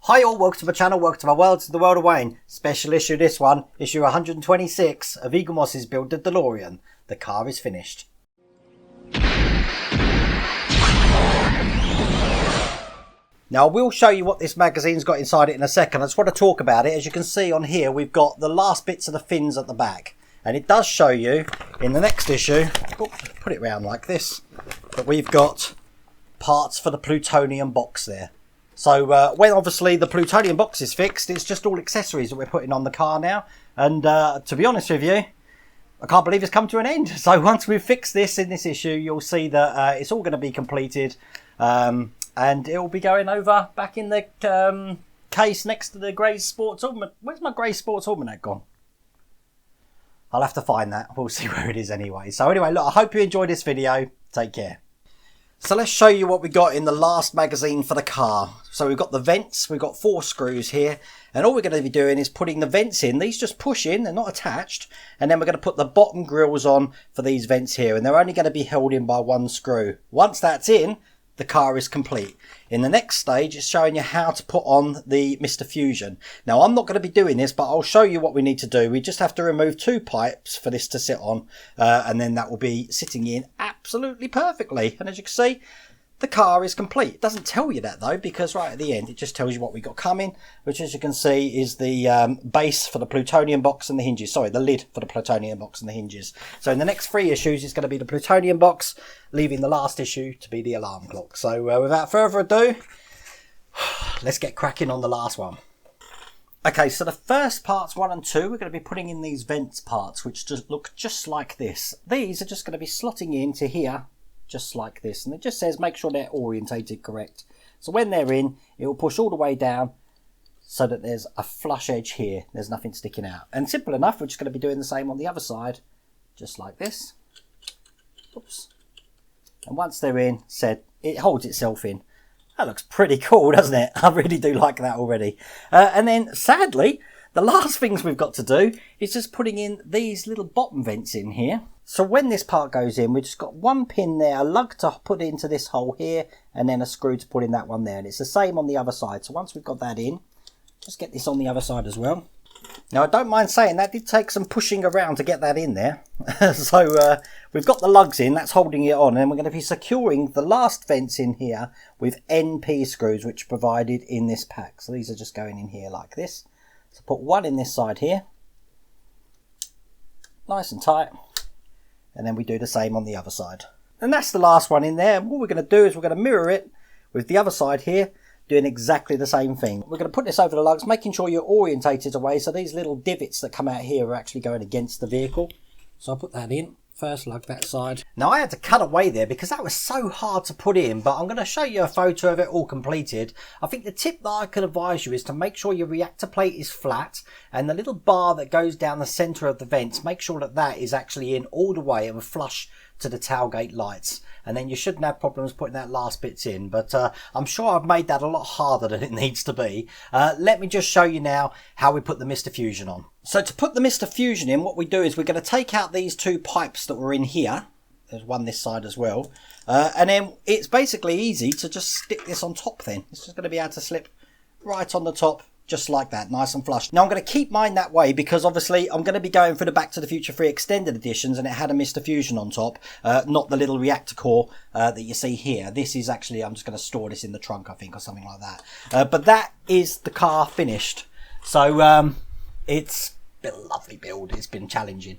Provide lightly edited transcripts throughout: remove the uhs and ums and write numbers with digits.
Hi all, welcome to my channel, welcome to my world, to the world of Wayne. Special issue this one, issue 126 of Eagle Moss's build the Delorean. The car is finished. Now I will show you what this magazine's got inside it in a second. I just want to talk about it. As you can see on here, we've got the last bits of the fins at the back. And it does show you in the next issue, put it round like this, that we've got parts for the plutonium box there. So when obviously the plutonium box is fixed, it's just all accessories that we're putting on the car now. And to be honest with you, I can't believe it's come to an end. So once we've fixed this in this issue, you'll see that it's all going to be completed. And it will be going over back in the case next to the Grey Sports Almanac. Where's my Grey Sports Almanac gone? I'll have to find that. We'll see where it is anyway. So anyway, look, I hope you enjoyed this video. Take care. So let's show you what we got in the last magazine for the car. So we've got the vents, we've got 4 screws here, and all we're going to be doing is putting the vents in. These just push in, they're not attached, and then we're going to put the bottom grills on for these vents here, and they're only going to be held in by 1 screw. Once that's in, the car is complete. In the next stage, it's showing you how to put on the Mr. Fusion. Now, I'm not going to be doing this, but I'll show you what we need to do. We just have to remove 2 pipes for this to sit on, and then that will be sitting in absolutely perfectly. And as you can see, the car is complete. It doesn't tell you that though, because right at the end, it just tells you what we got coming, which as you can see is the base for the plutonium box and the hinges. Sorry, the lid for the plutonium box and the hinges. So in the next 3 issues, it's going to be the plutonium box, leaving the last issue to be the alarm clock. So without further ado, let's get cracking on the last one. Okay, so the first parts 1 and 2, we're going to be putting in these vents parts, which just look just like this. These are just going to be slotting into here, just like this, and it just says make sure they're orientated correct. So when they're in, it will push all the way down so that there's a flush edge here, there's nothing sticking out. And simple enough, we're just going to be doing the same on the other side, just like this. Oops. And once they're in, it holds itself in. That looks pretty cool, doesn't it? I really do like that already. And then sadly, the last things we've got to do is just putting in these little bottom vents in here. So when this part goes in, we've just got 1 pin there, a lug to put into this hole here, and then a screw to put in that one there. And it's the same on the other side. So once we've got that in, just get this on the other side as well. Now I don't mind saying that did take some pushing around to get that in there. So we've got the lugs in, that's holding it on. And then we're going to be securing the last vents in here with NP screws, which are provided in this pack. So these are just going in here like this. So put 1 in this side here. Nice and tight. And then we do the same on the other side. And that's the last one in there. And what we're going to do is we're going to mirror it with the other side here, doing exactly the same thing. We're going to put this over the lugs, making sure you're orientated away. So these little divots that come out here are actually going against the vehicle. So I'll put that in. First lug that side. Now I had to cut away there because that was so hard to put in, but I'm going to show you a photo of it all completed. I think the tip that I could advise you is to make sure your reactor plate is flat, and the little bar that goes down the centre of the vents, make sure that that is actually in all the way and flush to the tailgate lights, and then you shouldn't have problems putting that last bits in. But I'm sure I've made that a lot harder than it needs to be. Let me just show you now how we put the Mr. Fusion on. So to put the Mr. Fusion in, what we do is we're going to take out these 2 pipes that were in here. There's one this side as well. And then it's basically easy to just stick this on top then. It's just going to be able to slip right on the top, just like that, nice and flush. Now I'm going to keep mine that way because obviously I'm going to be going for the Back to the Future 3 extended editions, and it had a Mr. Fusion on top, not the little reactor core that you see here. This is actually, I'm just going to store this in the trunk, I think, or something like that. But that is the car finished. So it's been a lovely build. It's been challenging.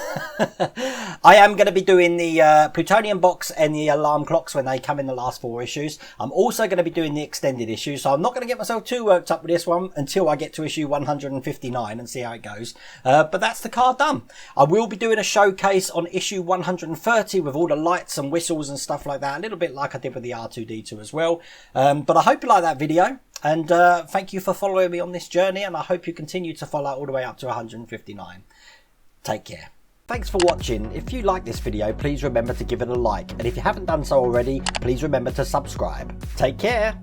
I am going to be doing the plutonium box and the alarm clocks when they come in the last 4 issues. I'm also going to be doing the extended issue, so I'm not going to get myself too worked up with this one until I get to issue 159 and see how it goes. But that's the car done. I will be doing a showcase on issue 130 with all the lights and whistles and stuff like that, a little bit like I did with the R2-D2 as well. But I hope you like that video. And thank you for following me on this journey, and I hope you continue to follow all the way up to 159. Take care. Thanks for watching. If you like this video, please remember to give it a like. And if you haven't done so already, please remember to subscribe. Take care.